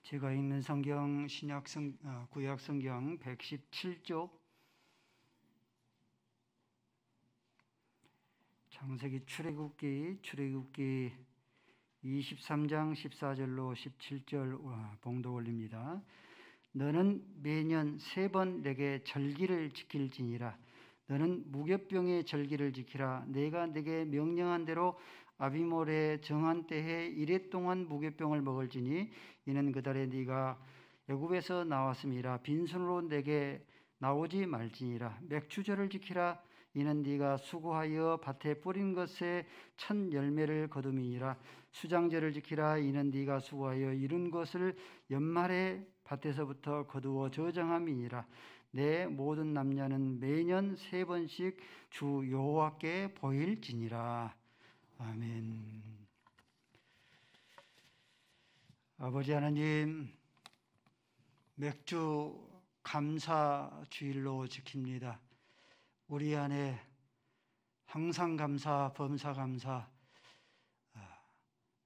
제가 읽는 성경 구약 성경 117쪽 창세기 출애굽기 23장 14절로 17절 봉독 올립니다. 너는 매년 3번 내게 절기를 지킬지니라. 너는 무교병의 절기를 지키라. 내가 네게 명령한 대로 아비몰의 정한 때에 이래 동안 무교병을 먹을지니 이는 그 달에 네가 애굽에서 나왔음이라. 빈손으로 내게 나오지 말지니라. 맥추절을 지키라. 이는 네가 수고하여 밭에 뿌린 것에 첫 열매를 거둠이니라. 수장절을 지키라. 이는 네가 수고하여 이룬 것을 연말에 밭에서부터 거두어 저장함이니라. 내 모든 남녀는 매년 3번씩 주 여호와께 보일지니라. 아멘. 아버지 하나님, 맥주 감사 주일로 지킵니다. 우리 안에 항상 감사, 범사 감사,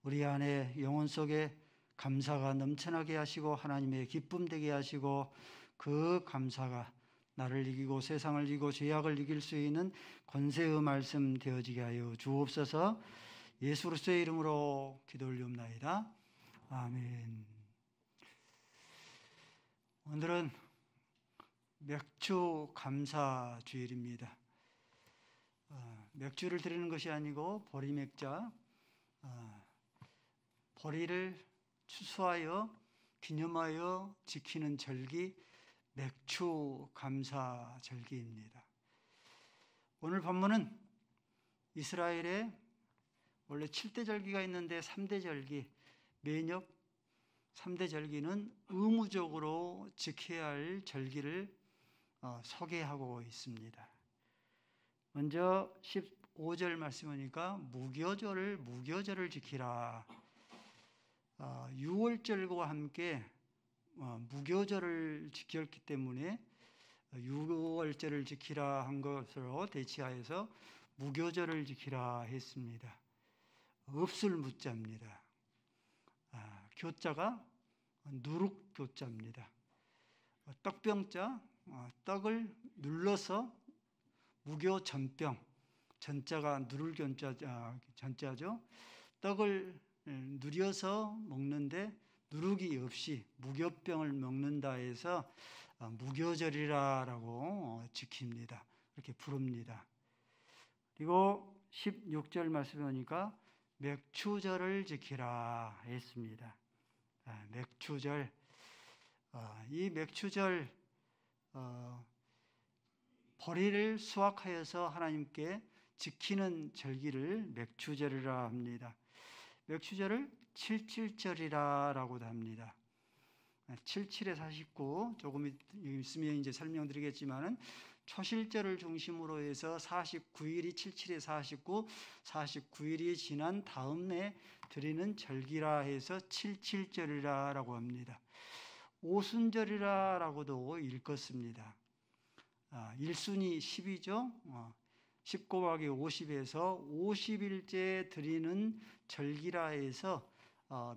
우리 안에 영혼 속에 감사가 넘쳐나게 하시고 하나님의 기쁨 되게 하시고 그 감사가 나를 이기고 세상을 이기고 죄악을 이길 수 있는 권세의 말씀 되어지게 하여 주옵소서. 예수 그리스도의 이름으로 기도 올리옵나이다. 아멘. 오늘은 맥주 감사 주일입니다. 맥주를 드리는 것이 아니고 보리맥자, 보리를 추수하여 기념하여 지키는 절기, 맥주 감사 절기입니다. 오늘 본문은 이스라엘에 원래 7대 절기가 있는데 3대 절기, 매년 3대 절기는 의무적으로 지켜야 할 절기를 소개하고 있습니다. 먼저 15절 말씀 보니까 무교절을 지키라. 6월절과 함께 무교절을 지켰기 때문에 6월절을 지키라 한 것으로 대치하여서 무교절을 지키라 했습니다. 없을 무자입니다. 교자가 누룩교자입니다. 떡병자, 떡을 눌러서 무교전병, 전자가 누를 전자죠. 떡을 누려서 먹는데 누룩이 없이 무교병을 먹는다 해서 무교절이라고 지킵니다. 이렇게 부릅니다. 그리고 16절 말씀에 보니까 맥추절을 지키라 했습니다. 맥추절, 이 맥추절 보리를 수확하여서 하나님께 지키는 절기를 맥추절이라 합니다. 맥추절을 77절이라고도 합니다. 77에 49, 조금 있으면 이제 설명드리겠지만은 초실절을 중심으로 해서 49일이 77에 49, 49일이 지난 다음에 드리는 절기라 해서 77절이라고 합니다. 오순절이라고도 읽었습니다. 1순위 10이죠. 10 곱하기 50에서 50일째 드리는 절기라 해서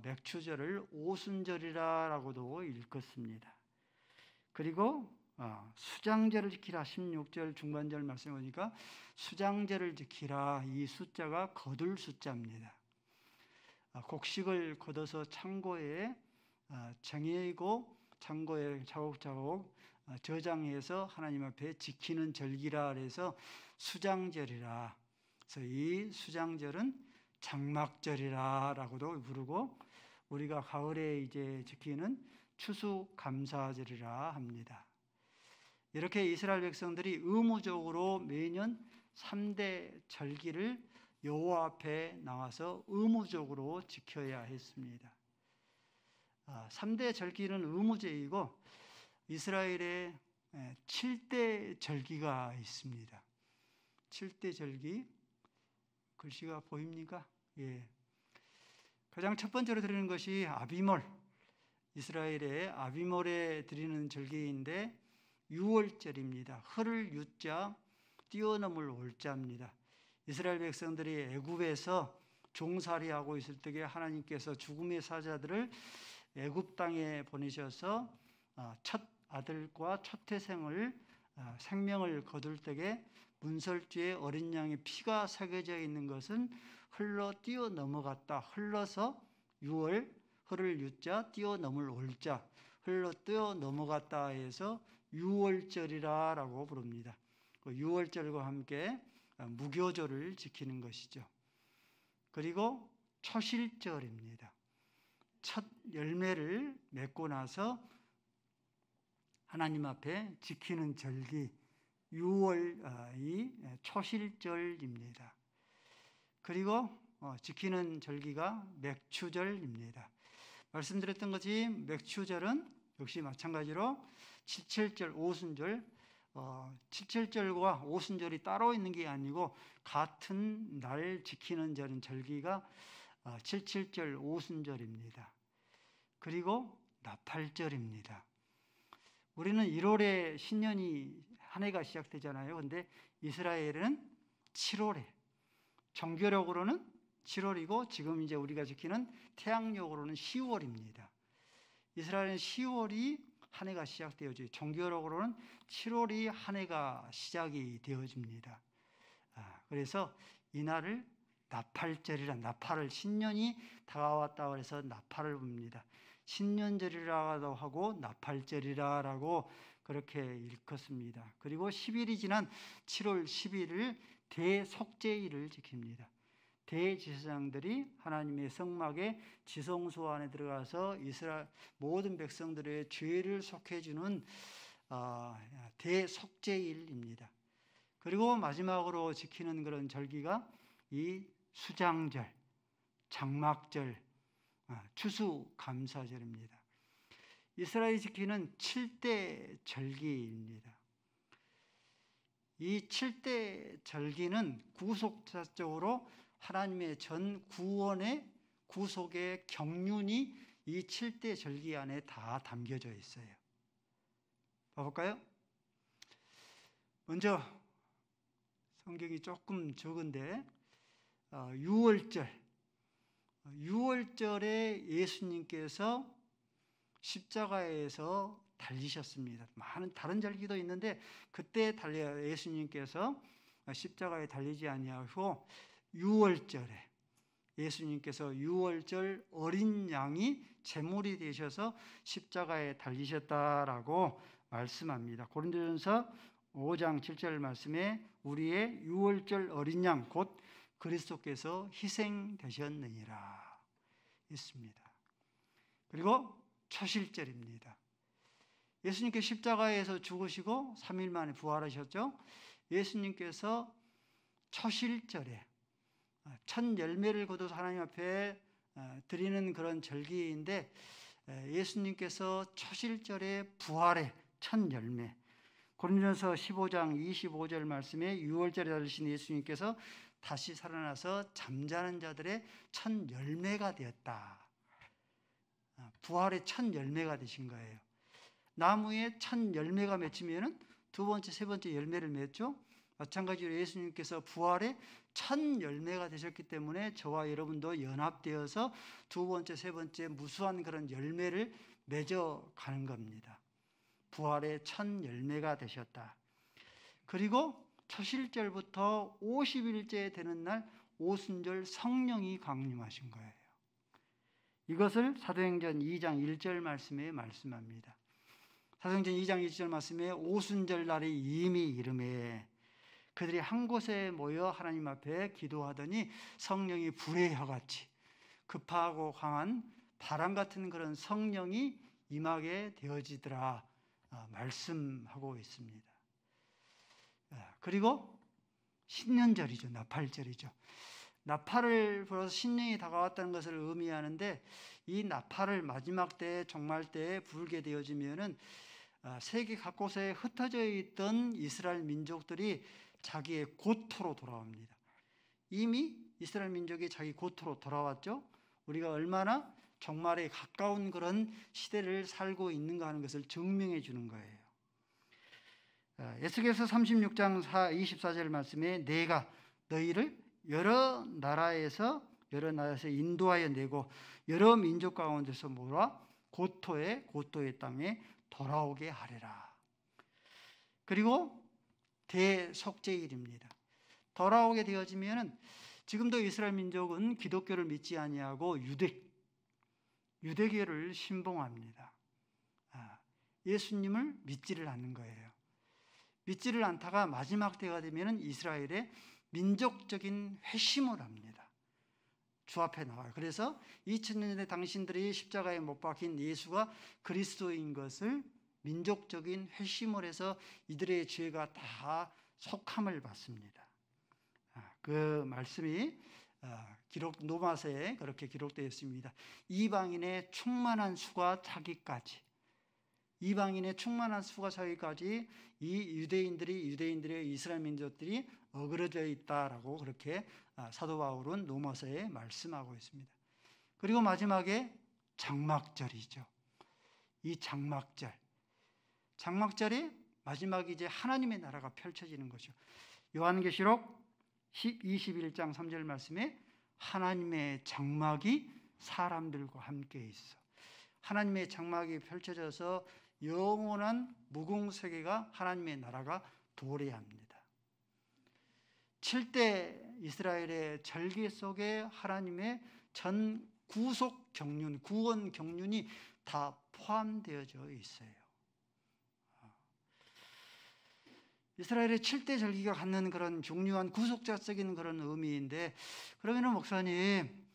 맥추절을 오순절이라고도 읽었습니다. 그리고 수장절을 지키라. 16절 중반절 말씀해 보니까 수장절을 지키라. 이 숫자가 거둘 숫자입니다. 곡식을 걷어서 창고에 정해고 창고에 차곡차곡 저장해서 하나님 앞에 지키는 절기라 해서 수장절이라. 그래서 이 수장절은 장막절이라고도 부르고 우리가 가을에 이제 지키는 추수감사절이라 합니다. 이렇게 이스라엘 백성들이 의무적으로 매년 3대 절기를 여호와 앞에 나와서 의무적으로 지켜야 했습니다. 3대 절기는 의무제이고 이스라엘에 7대 절기가 있습니다. 7대 절기, 글씨가 보입니까? 예. 가장 첫 번째로 드리는 것이 아비몰, 이스라엘의 아비몰에 드리는 절기인데 6월절입니다. 흐를 유자, 뛰어넘을 올자입니다. 이스라엘 백성들이 애굽에서 종살이하고 있을 때에 하나님께서 죽음의 사자들을 애굽 땅에 보내셔서 첫 아들과 첫 태생을 생명을 거둘 때에 문설주에 어린 양의 피가 새겨져 있는 것은 흘러 뛰어 넘어갔다. 흘러서 유월, 흐를 유자, 뛰어 넘을 올자, 흘러 뛰어 넘어갔다 해서 유월절이라고 부릅니다. 유월절과 함께 무교절을 지키는 것이죠. 그리고 초실절입니다. 첫 열매를 맺고 나서 하나님 앞에 지키는 절기, 유월이 초실절입니다. 그리고 지키는 절기가 맥추절입니다. 말씀드렸던 것이 맥추절은 역시 마찬가지로 칠칠절, 오순절, 칠칠절과 오순절이 따로 있는 게 아니고 같은 날 지키는 절기가 칠칠절, 오순절입니다. 그리고 나팔절입니다. 우리는 1월에 신년이 한 해가 시작되잖아요. 근데 이스라엘은 7월에, 정교력으로는 7월이고 지금 이제 우리가 지키는 태양력으로는 10월입니다. 이스라엘은 10월이 한 해가 시작되어져요. 정교력으로는 7월이 한 해가 시작이 되어집니다. 그래서 이날을 나팔절이라, 나팔을 신년이 다가왔다고 해서 나팔을 붑니다. 신년절이라고 하고 나팔절이라고 그렇게 일컫습니다. 그리고 10일이 지난 7월 10일을 대속죄일을 지킵니다. 대제사장들이 하나님의 성막의 지성소 안에 들어가서 이스라엘 모든 백성들의 죄를 속해주는 대속죄일입니다. 그리고 마지막으로 지키는 그런 절기가 이 수장절, 장막절, 추수감사절입니다. 이스라엘이 지키는 7대 절기입니다. 이 7대 절기는 구속사적으로 하나님의 전 구원의 구속의 경륜이 이 7대 절기 안에 다 담겨져 있어요. 봐볼까요? 먼저 성경이 조금 적은데 6월절, 6월절에 예수님께서 십자가에서 달리셨습니다. 많은 다른 절기도 있는데 그때 예수님께서 십자가에 달리지 아니하고 6월절에 예수님께서 6월절 어린 양이 제물이 되셔서 십자가에 달리셨다라고 말씀합니다. 고린도전서 5장 7절 말씀에 우리의 6월절 어린 양 곧 그리스도께서 희생되셨느니라 있습니다. 그리고 초실절입니다. 예수님께 십자가에서 죽으시고 3일 만에 부활하셨죠. 예수님께서 초실절에 첫 열매를 거둬서 하나님 앞에 드리는 그런 절기인데 예수님께서 초실절에 부활의 첫 열매, 고린도전서 15장 25절 말씀에 6월절에 달리신 예수님께서 다시 살아나서 잠자는 자들의 첫 열매가 되었다. 부활의 첫 열매가 되신 거예요. 나무에 첫 열매가 맺히면은 두 번째, 세 번째 열매를 맺죠. 마찬가지로 예수님께서 부활의 첫 열매가 되셨기 때문에 저와 여러분도 연합되어서 두 번째, 세 번째 무수한 그런 열매를 맺어가는 겁니다. 부활의 첫 열매가 되셨다. 그리고 초실절부터 50일째 되는 날 오순절 성령이 강림하신 거예요. 이것을 사도행전 2장 1절 말씀에 말씀합니다. 사도행전 2장 1절 말씀에 오순절 날이 이미 이름에 그들이 한 곳에 모여 하나님 앞에 기도하더니 성령이 불의 혀같이 급하고 강한 바람 같은 그런 성령이 임하게 되어지더라 말씀하고 있습니다. 그리고 신년절이죠. 나팔절이죠. 나팔을 불어서 신년이 다가왔다는 것을 의미하는데 이 나팔을 마지막 때에 종말 때에 불게 되어지면은 세계 각곳에 흩어져 있던 이스라엘 민족들이 자기의 고토로 돌아옵니다. 이미 이스라엘 민족이 자기 고토로 돌아왔죠. 우리가 얼마나 종말에 가까운 그런 시대를 살고 있는가 하는 것을 증명해 주는 거예요. 에스겔서 36장 24절 말씀에 내가 너희를 여러 나라에서 인도하여 내고 여러 민족 가운데서 몰아 고토의 땅에 돌아오게 하리라. 그리고 대속죄일입니다. 돌아오게 되어지면은 지금도 이스라엘 민족은 기독교를 믿지 아니하고 유대교를 신봉합니다. 예수님을 믿지를 않는 거예요. 믿지를 않다가 마지막 때가 되면은 이스라엘의 민족적인 회심을 합니다. 주 앞에 나와요. 그래서 2000년 전에 당신들이 십자가에 못 박힌 예수가 그리스도인 것을 민족적인 회심을 해서 이들의 죄가 다 속함을 받습니다. 그 말씀이 노마서에 그렇게 기록되어 있습니다. 이방인의 충만한 수가 차기까지, 이방인의 충만한 수가 차기까지 이 유대인들의 이스라엘 민족들이 어그러져 있다라고 그렇게 사도 바울은 로마서에 말씀하고 있습니다. 그리고 마지막에 장막절이죠. 이 장막절이 마지막에 이제 하나님의 나라가 펼쳐지는 거죠. 요한계시록 21장 3절 말씀에 하나님의 장막이 사람들과 함께 있어. 하나님의 장막이 펼쳐져서 영원한 무궁세계가 하나님의 나라가 도래합니다. 7대 이스라엘의 절기 속에 하나님의 전 구속 경륜, 구원 경륜이 다 포함되어져 있어요. 이스라엘의 7대 절기가 갖는 그런 중요한 구속자적인 그런 의미인데, 그러면 목사님,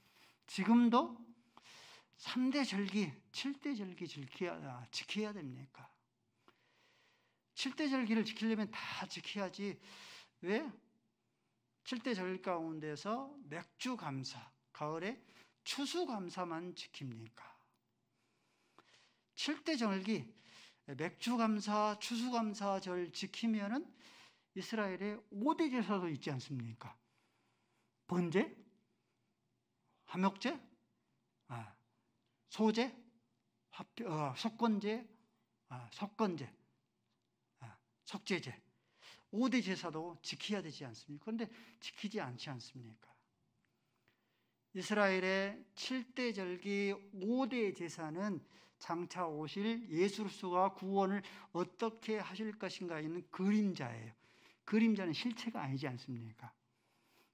지금도 3대 절기, 7대 절기 지켜야 됩니까? 7대 절기를 지키려면 다 지켜야지. 왜? 7대 절기 가운데서 맥주감사, 가을에 추수감사만 지킵니까? 7대 절기, 맥주감사, 추수감사절 지키면은 이스라엘의 5대 제사도 있지 않습니까? 번제, 화목제, 소제, 속건제, 속건제, 속죄제, 5대 제사도 지켜야 되지 않습니까? 그런데 지키지 않지 않습니까? 이스라엘의 7대 절기 5대 제사는 장차 오실 예수 그리스도가 구원을 어떻게 하실 것인가 있는 그림자예요. 그림자는 실체가 아니지 않습니까?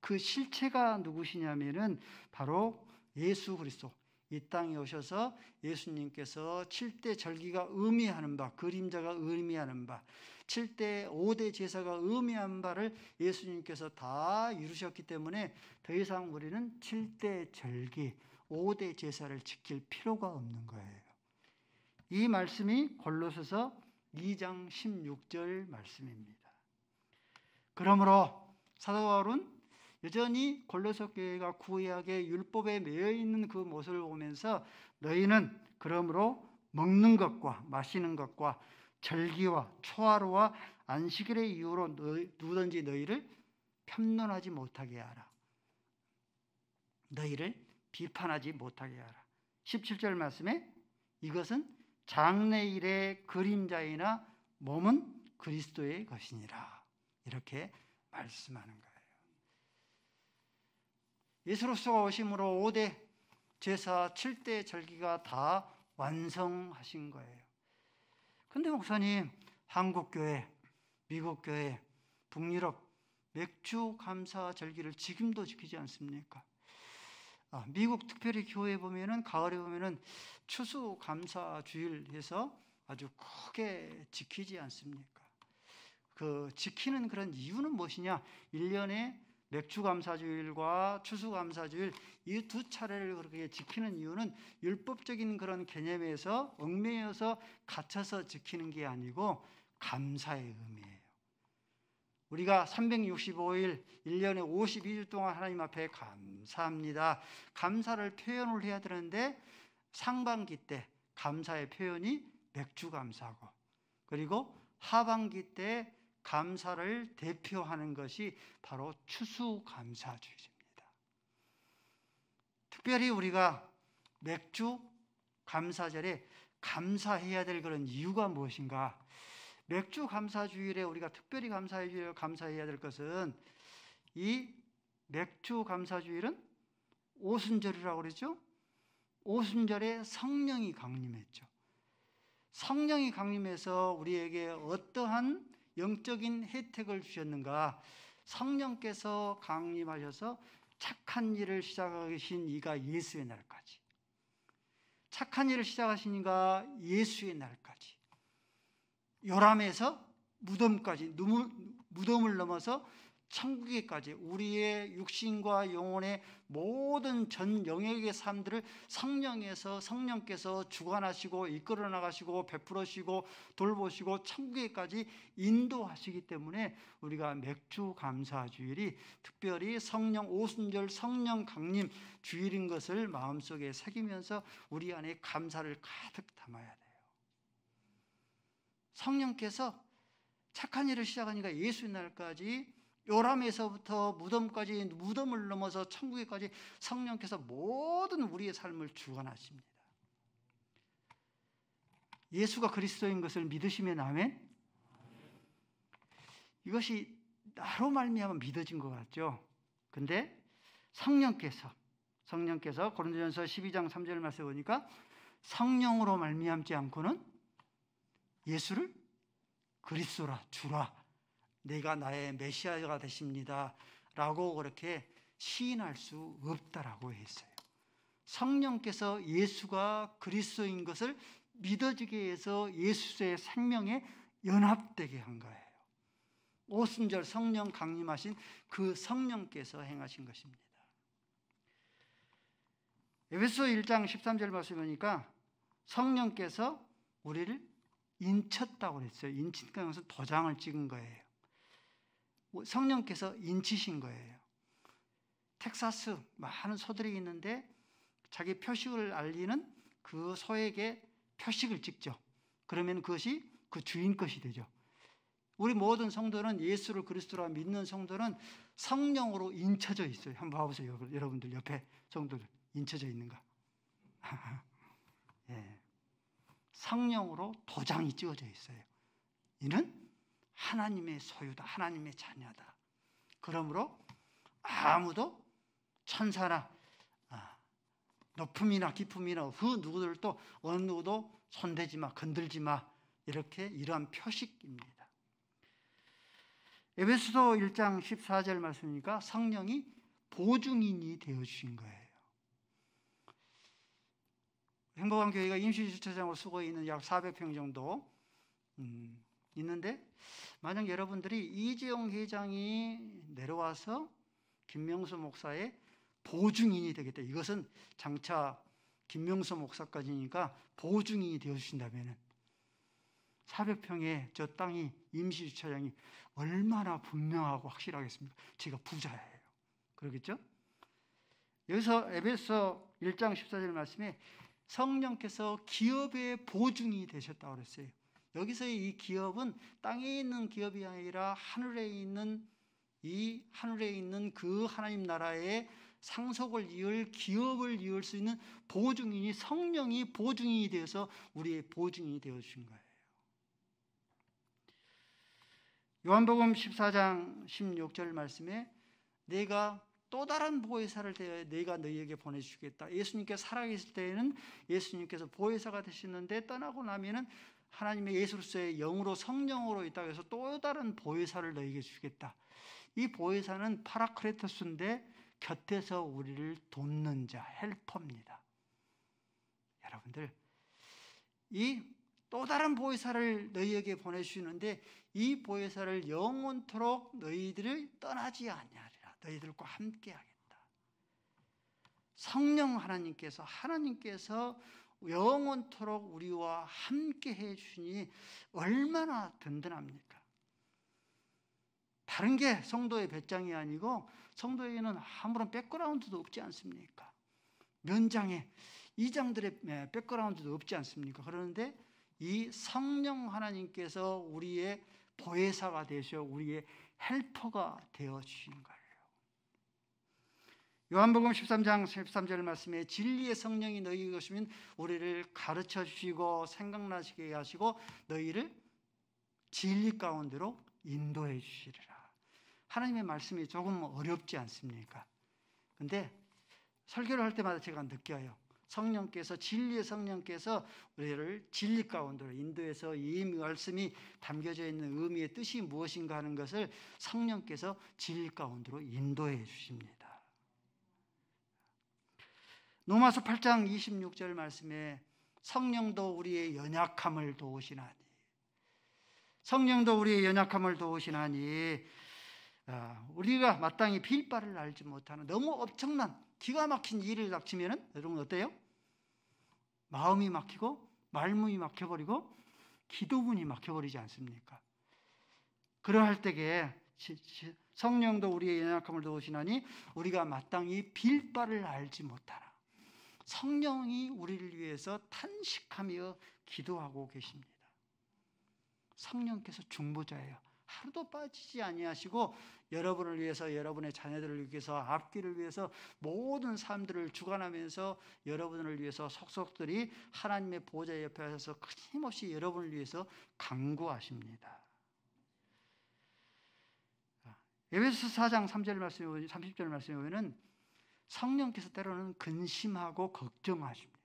그 실체가 누구시냐면은 바로 예수 그리스도. 이 땅에 오셔서 예수님께서 7대 절기가 의미하는 바, 그림자가 의미하는 바, 7대 5대 제사가 의미하는 바를 예수님께서 다 이루셨기 때문에 더 이상 우리는 7대 절기, 5대 제사를 지킬 필요가 없는 거예요. 이 말씀이 골로새서 2장 16절 말씀입니다. 그러므로 사도 바울은 여전히 골로새 교회가 구약의 율법에 매여 있는 그 모습을 보면서 너희는 그러므로 먹는 것과 마시는 것과 절기와 초하루와 안식일의 이유로 누구든지 너희를 편론하지 못하게 하라. 너희를 비판하지 못하게 하라. 17절 말씀에 이것은 장래일의 그림자이나 몸은 그리스도의 것이니라. 이렇게 말씀하는 거예요. 예수 그리스도가 오심으로 5대 제사 7대 절기가 다 완성하신 거예요. 그런데 목사님, 한국교회, 미국교회, 북유럽 맥주 감사 절기를 지금도 지키지 않습니까? 미국 특별히 교회 보면은 가을에 보면은 추수 감사 주일 해서 아주 크게 지키지 않습니까? 그 지키는 그런 이유는 무엇이냐? 1년에 맥주 감사주일과 추수 감사주일 이 두 차례를 그렇게 지키는 이유는 율법적인 그런 개념에서 얽매여서 갇혀서 지키는 게 아니고 감사의 의미예요. 우리가 365일 1년에 52주 동안 하나님 앞에 감사합니다. 감사를 표현을 해야 되는데 상반기 때 감사의 표현이 맥주 감사고, 그리고 하반기 때 감사를 대표하는 것이 바로 추수 감사주일입니다. 특별히 우리가 맥주 감사절에 감사해야 될 그런 이유가 무엇인가? 맥주 감사주일에 우리가 특별히 감사해야 될 것은 이 맥주 감사주일은 오순절이라고 그러죠. 오순절에 성령이 강림했죠. 성령이 강림해서 우리에게 어떠한 영적인 혜택을 주셨는가? 성령께서 강림하셔서 착한 일을 시작하신 이가 예수의 날까지, 착한 일을 시작하신 이가 예수의 날까지, 요람에서 무덤까지, 무덤을 넘어서 천국에까지 우리의 육신과 영혼의 모든 전 영역의 삶들을 성령께서 주관하시고 이끌어 나가시고 베풀으시고 돌보시고 천국에까지 인도하시기 때문에 우리가 맥주 감사 주일이 특별히 성령 오순절 성령 강림 주일인 것을 마음속에 새기면서 우리 안에 감사를 가득 담아야 돼요. 성령께서 착한 일을 시작하니까 예수의 날까지 요람에서부터 무덤까지, 무덤을 넘어서 천국에까지 성령께서 모든 우리의 삶을 주관하십니다. 예수가 그리스도인 것을 믿으시면 아멘? 이것이 나로 말미암아 믿어진 것 같죠? 근데 성령께서 고린도전서 12장 3절 말씀에 보니까 성령으로 말미암지 않고는 예수를 그리스도라, 주라, 내가 나의 메시아가 되십니다 라고 그렇게 시인할 수 없다라고 했어요. 성령께서 예수가 그리스도인 것을 믿어지게 해서 예수의 생명에 연합되게 한 거예요. 오순절 성령 강림하신 그 성령께서 행하신 것입니다. 에베소 1장 13절 말씀에 보니까 성령께서 우리를 인쳤다고 그랬어요. 인친다는 것은 도장을 찍은 거예요. 성령께서 인치신 거예요. 텍사스 많은 소들이 있는데 자기 표식을 알리는 그 소에게 표식을 찍죠. 그러면 그것이 그 주인 것이 되죠. 우리 모든 성도는 예수를 그리스도라 믿는 성도는 성령으로 인쳐져 있어요. 한번 봐보세요. 여러분들 옆에 성도들 인쳐져 있는가? 예. 성령으로 도장이 찍어져 있어요. 이는 하나님의 소유다. 하나님의 자녀다. 그러므로 아무도 천사나 높음이나 깊음이나 그 누구들도 어느 누구도 손대지 마, 건들지 마. 이렇게 이러한 표식입니다. 에베소서 1장 14절 말씀이니까 성령이 보증인이 되어주신 거예요. 행복한 교회가 임시주차장으로 쓰고 있는 약 400평 정도 있는데 만약 여러분들이 이재용 회장이 내려와서 김명수 목사의 보증인이 되겠다. 이것은 장차 김명수 목사까지니까 보증인이 되어주신다면 400평의 저 땅이 임시주차장이 얼마나 분명하고 확실하겠습니까? 제가 부자예요. 그러겠죠? 여기서 에베소 1장 14절 말씀에 성령께서 기업의 보증이 되셨다고 그랬어요. 여기서의 이 기업은 땅에 있는 기업이 아니라 하늘에 있는 그 하나님 나라의 상속을 이을 기업을 이을 수 있는 보증인이 성령이 보증인이 되어서 우리의 보증인이 되어 주신 거예요. 요한복음 14장 16절 말씀에 내가 또 다른 보혜사를 대하여 내가 너희에게 보내주겠다. 예수님께서 살아계실 때에는 예수님께서 보혜사가 되시는데 떠나고 나면은 하나님의 예수로서의 영으로 성령으로 있다고 해서 또 다른 보혜사를 너희에게 주겠다. 이 보혜사는 파라크레토스인데 곁에서 우리를 돕는 자, 헬퍼입니다. 여러분들, 이 또 다른 보혜사를 너희에게 보내주시는데 이 보혜사를 영원토록 너희들을 떠나지 아니하리라. 너희들과 함께 하겠다. 성령 하나님께서 영원토록 우리와 함께 해주시니 얼마나 든든합니까? 다른 게 성도의 배짱이 아니고 성도에게는 아무런 백그라운드도 없지 않습니까? 면장에 이장들의 백그라운드도 없지 않습니까? 그런데 이 성령 하나님께서 우리의 보혜사가 되셔 우리의 헬퍼가 되어 주신 거예요. 요한복음 13장 13절 말씀에 진리의 성령이 너희에게 오시면 우리를 가르쳐 주시고 생각나시게 하시고 너희를 진리 가운데로 인도해 주시리라. 하나님의 말씀이 조금 어렵지 않습니까? 근데 설교를 할 때마다 제가 느껴요. 성령께서, 진리의 성령께서 우리를 진리 가운데로 인도해서 이 말씀이 담겨져 있는 의미의 뜻이 무엇인가 하는 것을 성령께서 진리 가운데로 인도해 주십니다. 로마서 8장 26절 말씀에 성령도 우리의 연약함을 도우시나니, 성령도 우리의 연약함을 도우시나니, 우리가 마땅히 빌 바를 알지 못하는 너무 엄청난 기가 막힌 일을 닥치면은 여러분 어때요? 마음이 막히고 말문이 막혀버리고 기도문이 막혀버리지 않습니까? 그러할 때에 성령도 우리의 연약함을 도우시나니 우리가 마땅히 빌 바를 알지 못하나 성령이 우리를 위해서 탄식하며 기도하고 계십니다. 성령께서 중보자예요. 하루도 빠지지 아니하시고 여러분을 위해서, 여러분의 자녀들을 위해서, 앞길을 위해서 모든 삶들을 주관하면서 여러분을 위해서 속속들이 하나님의 보좌 옆에 서서 끊임없이 여러분을 위해서 간구하십니다. 에베소서 4장 3절 말씀에 보면, 30절 말씀에 보면은 성령께서 때로는 근심하고 걱정하십니다.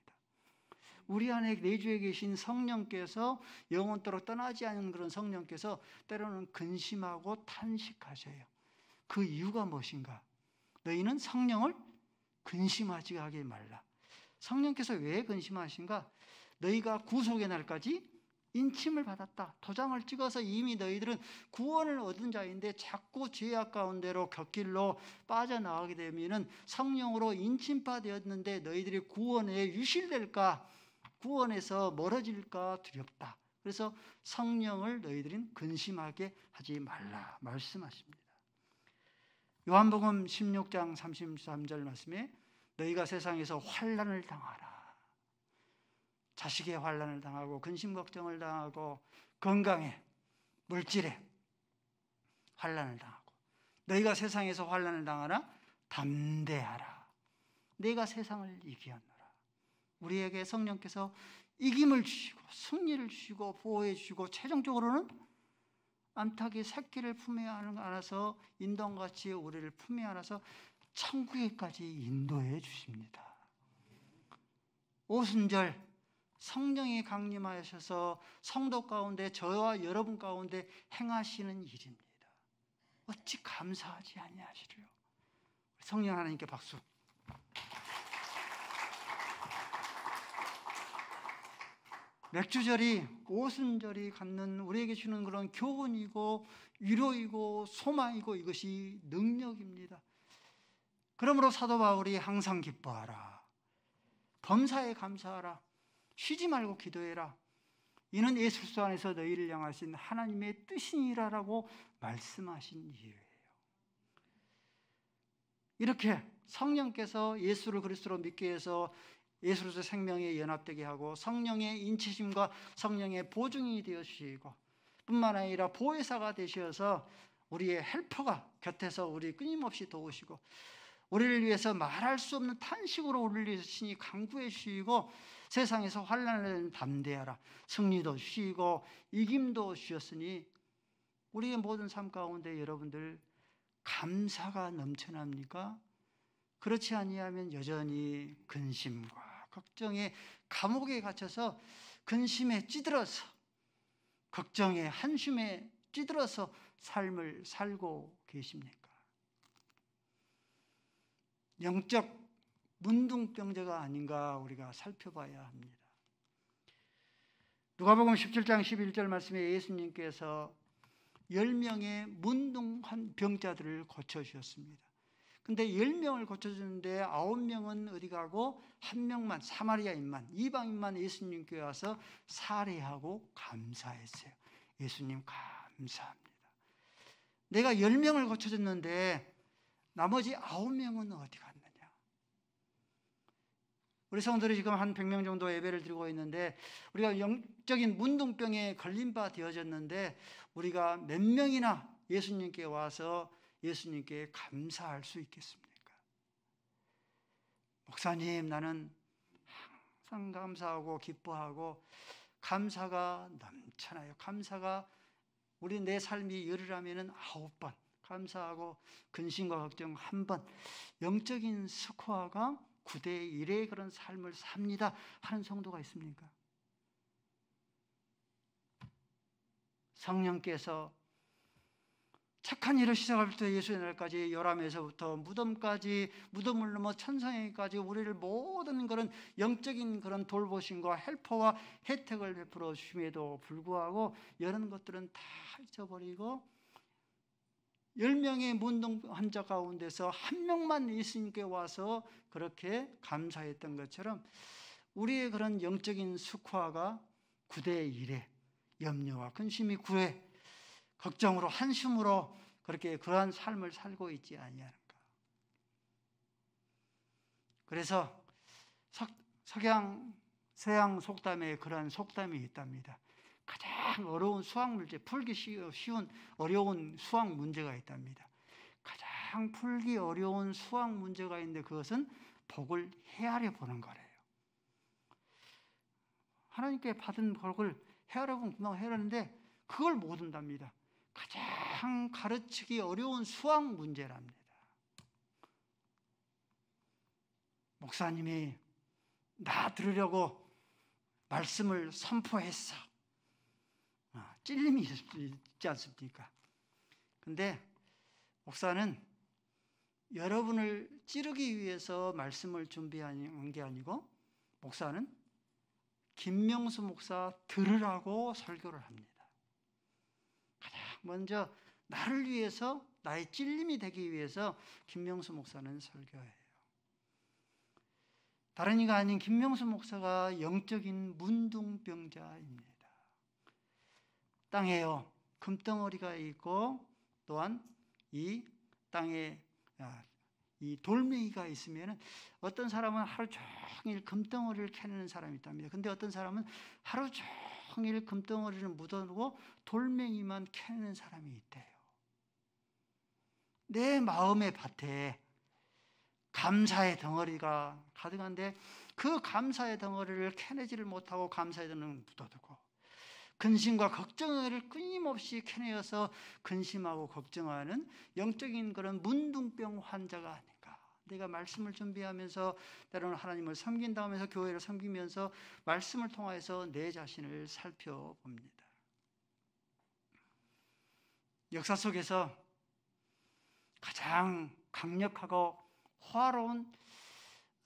우리 안에 내주에 계신 성령께서 영원토록 떠나지 않는 그런 성령께서 때로는 근심하고 탄식하셔요. 그 이유가 무엇인가? 너희는 성령을 근심하지 하게 말라. 성령께서 왜 근심하신가? 너희가 구속의 날까지 인침을 받았다. 도장을 찍어서 이미 너희들은 구원을 얻은 자인데 자꾸 죄악 가운데로 곁길로 빠져나가게 되면 성령으로 인침받았는데 너희들이 구원에 유실될까? 구원에서 멀어질까 두렵다. 그래서 성령을 너희들은 근심하게 하지 말라 말씀하십니다. 요한복음 16장 33절 말씀에 너희가 세상에서 환난을 당하라. 자식의 환난을 당하고 근심 걱정을 당하고 건강에 물질에 환난을 당하고 너희가 세상에서 환난을 당하나 담대하라. 내가 세상을 이기었노라. 우리에게 성령께서 이김을 주시고 승리를 주시고 보호해 주시고 최종적으로는 암탉이 새끼를 품에 안아서 인동같이 우리를 품에 안아서 천국에까지 인도해 주십니다. 오순절 성령이 강림하셔서 성도 가운데 저와 여러분 가운데 행하시는 일입니다. 어찌 감사하지 아니하시리요. 성령 하나님께 박수. 맥주절이, 오순절이 갖는 우리에게 주는 그런 교훈이고 위로이고 소망이고 이것이 능력입니다. 그러므로 사도 바울이 항상 기뻐하라. 범사에 감사하라. 쉬지 말고 기도해라. 이는 예수 그리스도 안에서 너희를 향하신 하나님의 뜻이니라라고 말씀하신 이유예요. 이렇게 성령께서 예수를 그리스도로 믿게 해서 예수로서 생명에 연합되게 하고 성령의 인치심과 성령의 보증이 되어 주시고 뿐만 아니라 보혜사가 되셔서 우리의 헬퍼가 곁에서 우리 끊임없이 도우시고 우리를 위해서 말할 수 없는 탄식으로 우리를 위해서 신이 간구해 주시고 세상에서 환난을 담대하라. 승리도 주시고 이김도 주셨으니 우리의 모든 삶 가운데 여러분들 감사가 넘쳐납니까? 그렇지 아니하면 여전히 근심과 걱정의 감옥에 갇혀서 근심에 찌들어서 걱정에 한숨에 찌들어서 삶을 살고 계십니까? 영적 문둥병자가 아닌가 우리가 살펴봐야 합니다. 누가복음 17장 11절 말씀에 예수님께서 10명의 문둥한 병자들을 고쳐주셨습니다. 근데 10명을 고쳐주는데 9명은 어디 가고 1명만 사마리아인만 이방인만 예수님께 와서 살해하고 감사했어요. 예수님 감사합니다. 내가 10명을 고쳐줬는데 나머지 9명은 어디 갔느냐? 우리 성도들이 지금 한 100명 정도 예배를 드리고 있는데 우리가 영적인 문둥병에 걸린 바 되어졌는데 우리가 몇 명이나 예수님께 와서 예수님께 감사할 수 있겠습니까? 목사님, 나는 항상 감사하고 기뻐하고 감사가 넘쳐나요. 감사가 우리 내 삶이 열이라면 9번 감사하고 근심과 걱정 1번 영적인 스코어가 9대 1의 그런 삶을 삽니다 하는 성도가 있습니까? 성령께서 착한 일을 시작할 때 예수의 날까지 요람에서부터 무덤까지, 무덤을 넘어 천상에까지 우리를 모든 그런 영적인 그런 돌보심과 헬퍼와 혜택을 베풀어 주심에도 불구하고 이런 것들은 다 잊어버리고 10명의 문둥 환자 가운데서 한 명만 예수님께 와서 그렇게 감사했던 것처럼 우리의 그런 영적인 숙화가 9대 1에 염려와 근심이 9에 걱정으로 한심으로 그렇게 그러한 삶을 살고 있지 아니하는가. 그래서 서양 속담에 그러한 속담이 있답니다. 가장 어려운 수학 문제, 풀기 쉬운 어려운 수학 문제가 있답니다. 가장 풀기 어려운 수학 문제가 있는데 그것은 복을 헤아려 보는 거래요. 하나님께 받은 복을 헤아려 보면 금방 헤아렸는데 그걸 못 한답니다. 가장 가르치기 어려운 수학 문제랍니다. 목사님이 나 들으려고 말씀을 선포했어. 찔림이 있지 않습니까? 근데 목사는 여러분을 찌르기 위해서 말씀을 준비한 게 아니고 목사는 김명수 목사 들으라고 설교를 합니다. 가장 먼저 나를 위해서 나의 찔림이 되기 위해서 김명수 목사는 설교해요. 다른 이가 아닌 김명수 목사가 영적인 문둥병자입니다. 땅에요 금덩어리가 있고 또한 이 땅에 이 돌멩이가 있으면 어떤 사람은 하루 종일 금덩어리를 캐내는 사람이 있답니다. 근데 어떤 사람은 하루 종일 금덩어리를 묻어두고 돌멩이만 캐내는 사람이 있대요. 내 마음의 밭에 감사의 덩어리가 가득한데 그 감사의 덩어리를 캐내지를 못하고 감사의 덩어리를 묻어두고 근심과 걱정을 끊임없이 캐내어서 근심하고 걱정하는 영적인 그런 문둥병 환자가 아닌가. 내가 말씀을 준비하면서 때로는 하나님을 섬긴다 하면서 교회를 섬기면서 말씀을 통해서 내 자신을 살펴봅니다. 역사 속에서 가장 강력하고 화로운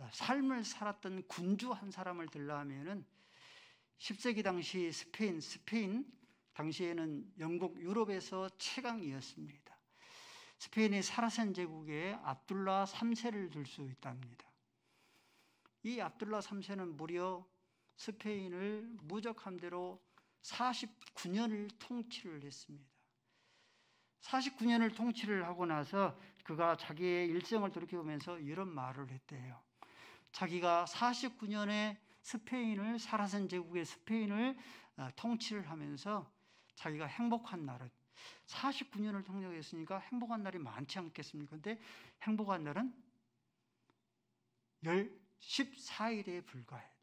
삶을 살았던 군주 한 사람을 들라 하면은 10세기 당시 스페인 당시에는 영국 유럽에서 최강이었습니다. 스페인의 사라센 제국의 압둘라 3세를 들 수 있답니다. 이 압둘라 3세는 무려 스페인을 무적함대로 49년을 통치를 했습니다. 49년을 통치를 하고 나서 그가 자기의 일생을 돌이켜보면서 이런 말을 했대요. 자기가 49년의 스페인을 사라센 제국의 스페인을 통치를 하면서 자기가 행복한 날은 49년을 통치했으니까 행복한 날이 많지 않겠습니까? 그런데 행복한 날은 14일에 불과했다.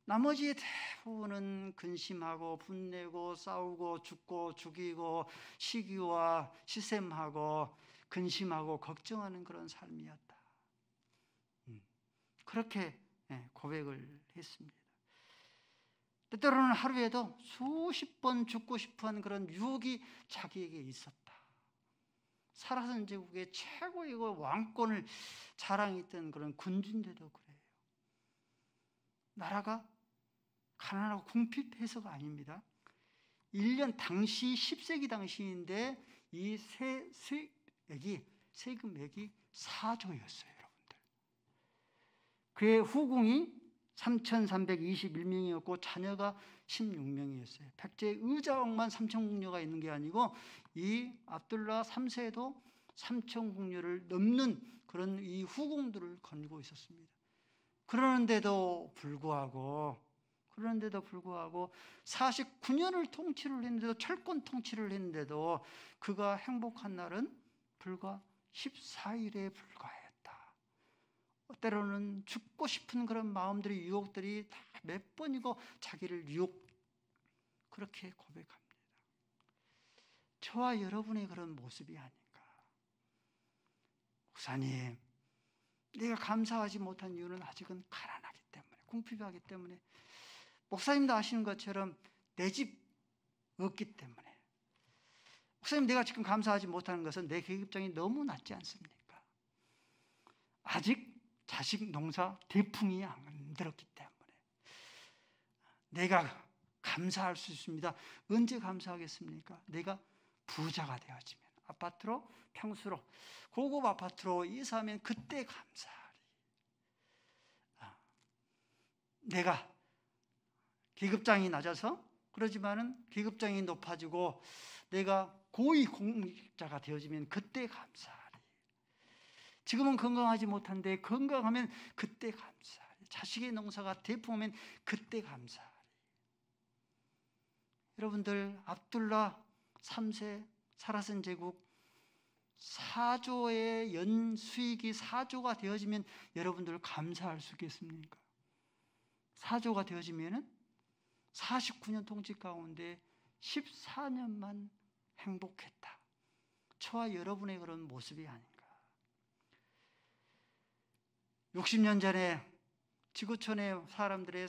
나머지 대부분은 근심하고 분내고 싸우고 죽고 죽이고 시기와 시샘하고 근심하고 걱정하는 그런 삶이었다. 그렇게 고백을 했습니다. 때때로는 하루에도 수십 번 죽고 싶어하는 그런 유혹이 자기에게 있었다. 사라센 제국의 최고의 왕권을 자랑했던 그런 군주인데도 그래요. 나라가 가난하고 궁핍해서가 아닙니다. 1년 당시 10세기 당시인데 이 세금액이 4조였어요. 그의 후궁이 3,321명이었고 자녀가 16명이었어요. 백제 의자왕만 3,000궁녀가 있는 게 아니고 이 압둘라 3세도 3,000궁녀를 넘는 그런 이 후궁들을 거느리고 있었습니다. 그러는데도 불구하고 49년을 통치를 했는데도 철권 통치를 했는데도 그가 행복한 날은 불과 14일에 불과했다. 때로는 죽고 싶은 그런 마음들이 유혹들이 다 몇 번이고 자기를 그렇게 고백합니다. 저와 여러분의 그런 모습이 아닌가. 목사님, 내가 감사하지 못한 이유는 아직은 가난하기 때문에, 궁핍하기 때문에, 목사님도 아시는 것처럼 내 집 없기 때문에, 목사님 내가 지금 감사하지 못하는 것은 내 계급장이 너무 낮지 않습니까? 아직 자식 농사 대풍이 안 들었기 때문에 내가 감사할 수 있습니다. 언제 감사하겠습니까? 내가 부자가 되어지면, 아파트로, 평수로, 고급 아파트로 이사하면 그때 감사하리. 내가 계급장이 낮아서 그러지만은 계급장이 높아지고 내가 고위공직자가 되어지면 그때 감사하리. 지금은 건강하지 못한데 건강하면 그때 감사하리. 자식의 농사가 대풍하면 그때 감사하리. 여러분들, 압둘라 3세 사라슨 제국 4조의 연수익이 4조가 되어지면 여러분들 감사할 수 있겠습니까? 4조가 되어지면 49년 통치 가운데 14년만 행복했다. 저와 여러분의 그런 모습이 아닌가. 60년 전에 지구촌의 사람들의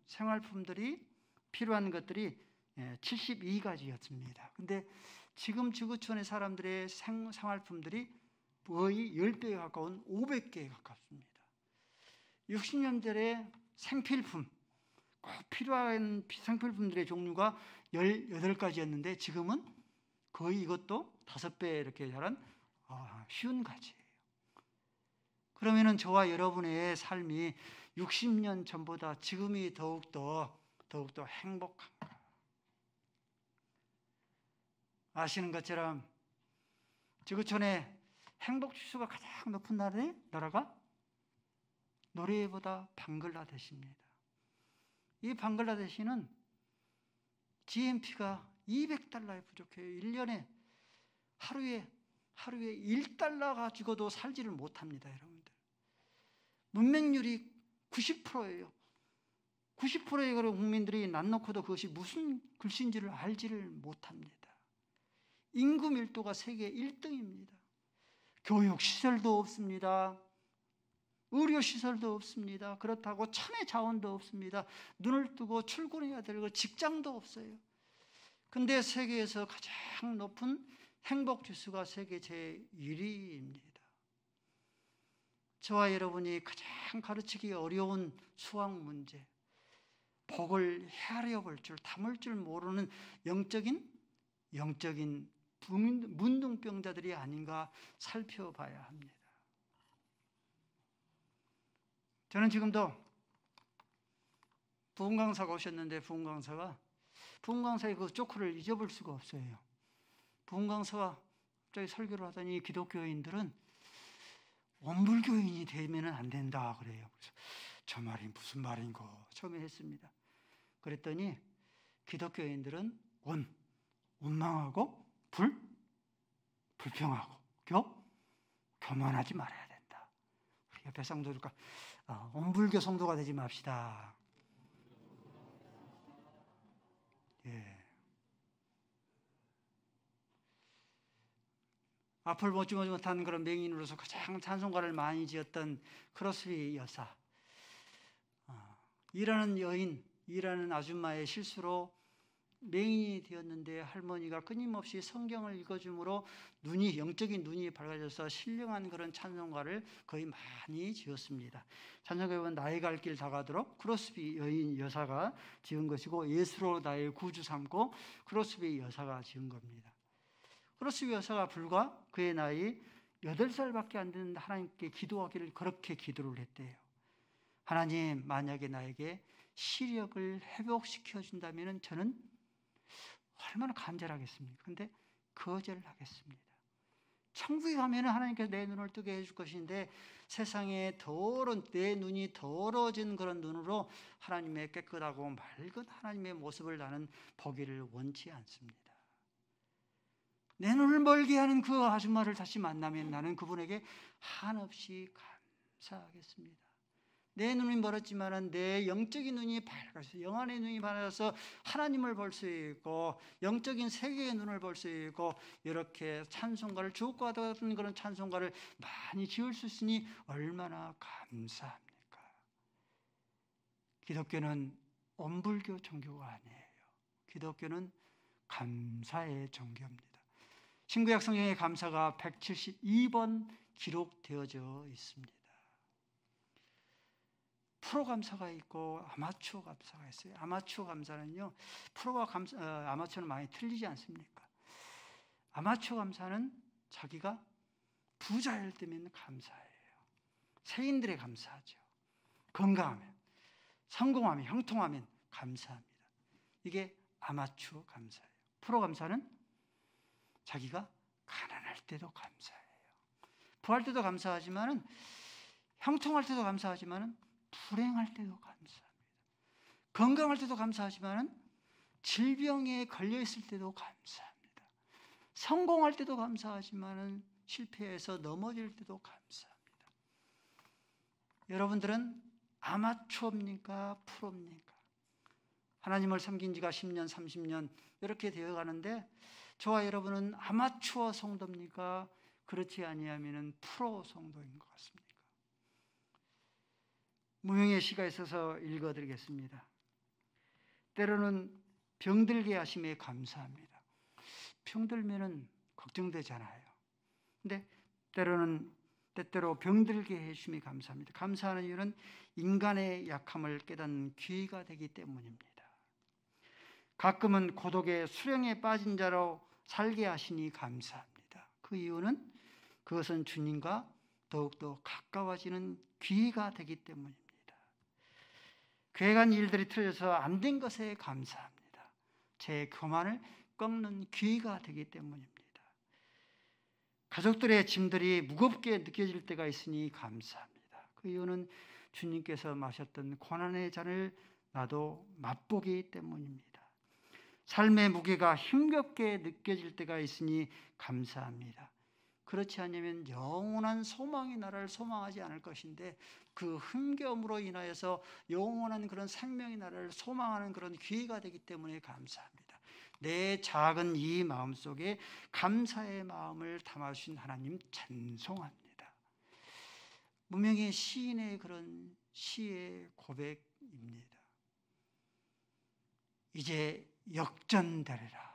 생활품들이 필요한 것들이 72가지였습니다. 근데 지금 지구촌의 사람들의 생활품들이 거의 10배에 가까운 500개에 가깝습니다. 60년 전에 생필품, 꼭 필요한 생필품들의 종류가 18가지였는데 지금은 거의 이것도 5배 이렇게 자란 쉬운 가지예요. 그러면은 저와 여러분의 삶이 60년 전보다 지금이 더욱더 행복한가? 아시는 것처럼 지구촌의 행복 지수가 가장 높은 나라가 노르웨이보다 방글라데시입니다. 이 방글라데시는 GNP가 200달러에 부족해요. 1년에 하루에 1달러 가지고도 살지를 못합니다, 여러분들. 문맹률이 90%예요. 90%의 그런 국민들이 낯놓고도 그것이 무슨 글씨인지를 알지를 못합니다. 인구 밀도가 세계 1등입니다. 교육 시설도 없습니다. 의료 시설도 없습니다. 그렇다고 천의 자원도 없습니다. 눈을 뜨고 출근해야 되고 직장도 없어요. 근데 세계에서 가장 높은 행복 지수가 세계 제1위입니다. 저와 여러분이 가장 가르치기 어려운 수학 문제, 복을 헤아려 볼 줄, 담을 줄 모르는 영적인 문둥병자들이 아닌가 살펴봐야 합니다. 저는 지금도 부흥 강사가 오셨는데 부흥 강사의 그 조크를 잊어볼 수가 없어요. 부흥 강사가 갑자기 설교를 하더니 기독교인들은 원불교인이 되면 안 된다 그래요. 그래서 저 말이 무슨 말인고 처음에 했습니다. 그랬더니 기독교인들은 원망하고 불평하고 교만하지 말아야 된다. 우리 옆에 성도들과 원불교 성도가 되지 맙시다. 예. 앞을 보지 못한 그런 맹인으로서 가장 찬송가를 많이 지었던 크로스비 여사. 일하는 아줌마의 실수로 맹인이 되었는데 할머니가 끊임없이 성경을 읽어줌으로 영적인 눈이 밝아져서 신령한 그런 찬송가를 거의 많이 지었습니다. 찬송가에 보면 나의 갈 길 다가도록 크로스비 여사가 지은 것이고 예수로 나의 구주 삼고 크로스비 여사가 지은 겁니다. 크로스비 여사가 불과 그의 나이 8살밖에 안 되는 하나님께 기도하기를 그렇게 기도를 했대요. 하나님, 만약에 나에게 시력을 회복시켜 준다면 저는 얼마나 간절하겠습니까? 근데 거절하겠습니다. 천국에 가면 하나님께서 내 눈을 뜨게 해줄 것인데 세상에 내 눈이 더러워진 그런 눈으로 하나님의 깨끗하고 맑은 하나님의 모습을 나는 보기를 원치 않습니다. 내 눈을 멀게 하는 그 아줌마를 다시 만나면 나는 그분에게 한없이 감사하겠습니다. 내 눈이 멀었지만은 내 영적인 눈이 밝아서, 영안의 눈이 밝아서 하나님을 볼 수 있고 영적인 세계의 눈을 볼 수 있고 이렇게 찬송가를, 주옥과 같은 그런 찬송가를 많이 지을 수 있으니 얼마나 감사합니까? 기독교는 온불교 종교가 아니에요. 기독교는 감사의 종교입니다. 신구약 성경의 감사가 172번 기록되어져 있습니다. 프로 감사가 있고 아마추어 감사가 있어요. 아마추어 감사는요, 프로와 아마추어는 많이 틀리지 않습니까? 아마추어 감사는 자기가 부자일 때면 감사해요. 세인들에 감사하죠. 건강하면, 성공하면, 형통하면 감사합니다. 이게 아마추어 감사예요. 프로 감사는 자기가 가난할 때도 감사해요. 부할 때도 감사하지만은, 형통할 때도 감사하지만은, 불행할 때도 감사합니다. 건강할 때도 감사하지만은, 질병에 걸려 있을 때도 감사합니다. 성공할 때도 감사하지만은, 실패해서 넘어질 때도 감사합니다. 여러분들은 아마추어입니까? 프로입니까? 하나님을 섬긴 지가 10년, 30년 이렇게 되어 가는데, 저와 여러분은 아마추어 성도입니까? 그렇지 아니하면 프로 성도인 것 같습니까? 무명의 시가 있어서 읽어드리겠습니다. 때로는 병들게 하심에 감사합니다. 병들면은 걱정되잖아요. 근데 때때로 병들게 해주심에 감사합니다. 감사하는 이유는 인간의 약함을 깨닫는 기회가 되기 때문입니다. 가끔은 고독의 수령에 빠진 자로 살게 하시니 감사합니다. 그 이유는 그것은 주님과 더욱더 가까워지는 기회가 되기 때문입니다. 계획한 일들이 틀려서 안 된 것에 감사합니다. 제 교만을 꺾는 기회가 되기 때문입니다. 가족들의 짐들이 무겁게 느껴질 때가 있으니 감사합니다. 그 이유는 주님께서 마셨던 고난의 잔을 나도 맛보기 때문입니다. 삶의 무게가 힘겹게 느껴질 때가 있으니 감사합니다. 그렇지 않으면 영원한 소망이 나를 소망하지 않을 것인데, 그 힘겨움으로 인하여서 영원한 그런 생명이 나를 소망하는 그런 기회가 되기 때문에 감사합니다. 내 작은 이 마음 속에 감사의 마음을 담아주신 하나님 찬송합니다. 무명의 시인의 그런 시의 고백입니다. 이제 역전되리라.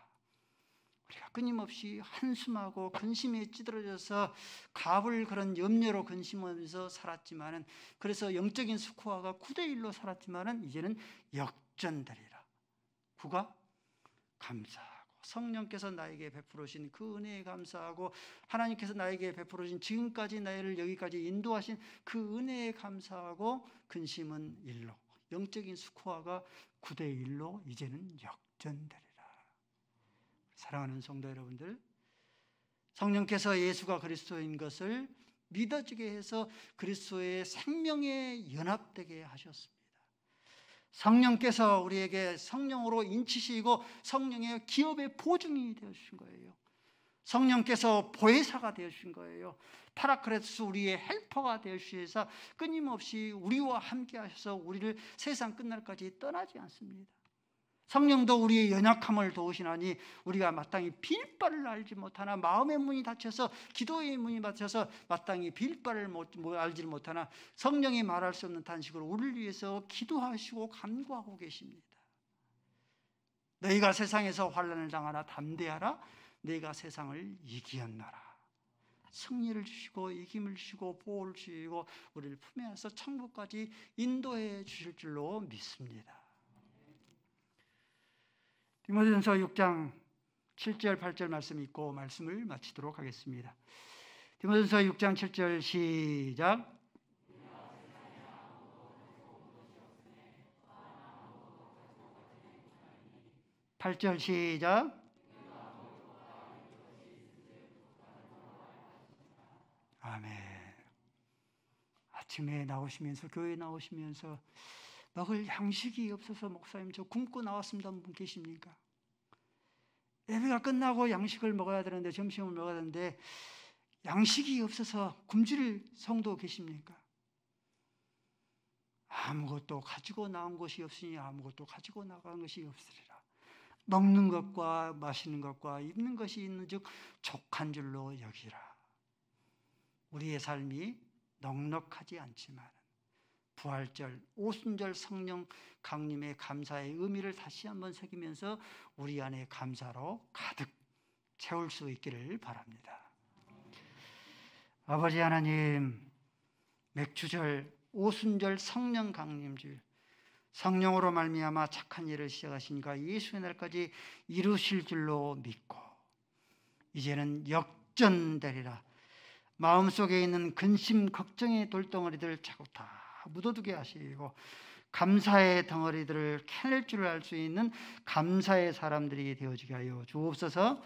우리가 끊임없이 한숨하고 근심에 찌들어져서 갑을 그런 염려로 근심하면서 살았지만은, 그래서 영적인 스코어가 9대1로 살았지만은 이제는 역전되리라. 구가 감사하고, 성령께서 나에게 베풀으신 그 은혜에 감사하고, 하나님께서 나에게 베풀으신 지금까지 나를 여기까지 인도하신 그 은혜에 감사하고, 근심은 1로, 영적인 스코어가 9대1로 이제는 역전되리라. 사랑하는 성도 여러분들, 성령께서 예수가 그리스도인 것을 믿어지게 해서 그리스도의 생명에 연합되게 하셨습니다. 성령께서 우리에게 성령으로 인치시고 성령의 기업의 보증이 되어주신 거예요. 성령께서 보혜사가 되어주신 거예요. 파라크레투스, 우리의 헬퍼가 되어주셔서 끊임없이 우리와 함께 하셔서 우리를 세상 끝날까지 떠나지 않습니다. 성령도 우리의 연약함을 도우시나니 우리가 마땅히 빌 바를 알지 못하나, 마음의 문이 닫혀서 기도의 문이 닫혀서 마땅히 빌 바를 알지 못하나, 성령이 말할 수 없는 단식으로 우리를 위해서 기도하시고 간구하고 계십니다. 너희가 세상에서 환난을 당하나 담대하라. 너희가 세상을 이기었노라. 승리를 주시고 이김을 주시고 보호를 주시고 우리를 품에 안서 천국까지 인도해 주실 줄로 믿습니다. 디모데전서 6장 7절 8절 말씀 읽고 말씀을 마치도록 하겠습니다. 디모데전서 6장 7절 시작. 8절 시작. 아멘. 아침에 나오시면서, 교회에 나오시면서 먹을 양식이 없어서 목사님 저 굶고 나왔습니다 분 계십니까? 예배가 끝나고 양식을 먹어야 되는데, 점심을 먹어야 되는데 양식이 없어서 굶주릴 성도 계십니까? 아무것도 가지고 나온 것이 없으니 아무것도 가지고 나간 것이 없으리라. 먹는 것과 마시는 것과 입는 것이 있는 즉 족한 줄로 여기라. 우리의 삶이 넉넉하지 않지만 부활절, 오순절 성령 강림의 감사의 의미를 다시 한번 새기면서 우리 안에 감사로 가득 채울 수 있기를 바랍니다. 아버지 하나님, 맥주절, 오순절 성령 강림주일, 성령으로 말미암아 착한 일을 시작하시니까 예수의 날까지 이루실 줄로 믿고 이제는 역전되리라. 마음속에 있는 근심, 걱정의 돌덩어리들을 차고 다 묻어두게 하시고 감사의 덩어리들을 캐낼 줄 알 수 있는 감사의 사람들이 되어지게 하여 주옵소서.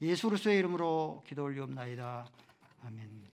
예수 그리스도의 이름으로 기도 올리옵나이다. 아멘.